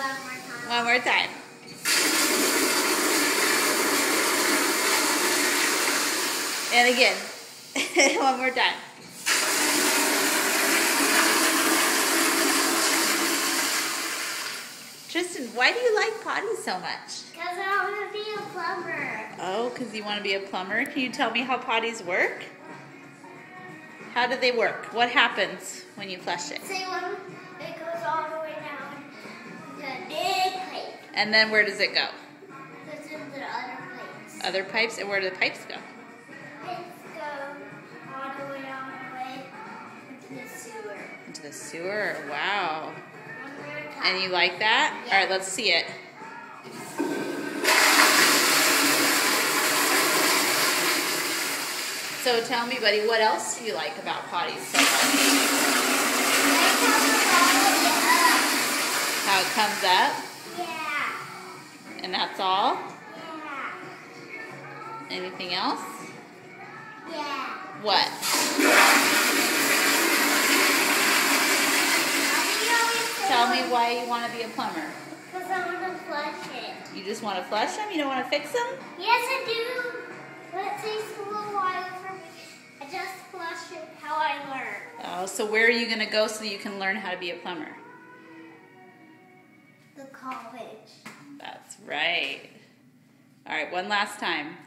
One more time. And again. One more time. Tristan, why do you like potty so much? Because I want to be a plumber. Oh, because you want to be a plumber? Can you tell me how potties work? How do they work? What happens when you flush it? Say when it goes all the way down the big pipe. And then where does it go? Goes into the other pipes. Other pipes? And where do the pipes go? Pipes go all the way into the sewer. Into the sewer. Wow. One more time. And you like that? Yeah. All right, let's see it. So tell me, buddy, what else do you like about potties so much? How it comes up? Yeah. And that's all? Yeah. Anything else? Yeah. What? Tell me why you want to be a plumber. Because I want to flush it. You just want to flush them? You don't want to fix them? Yes, I do. But it takes a little while for me. I just flush it how I learn. Oh, so where are you going to go so you can learn how to be a plumber? The college. That's right. All right, one last time.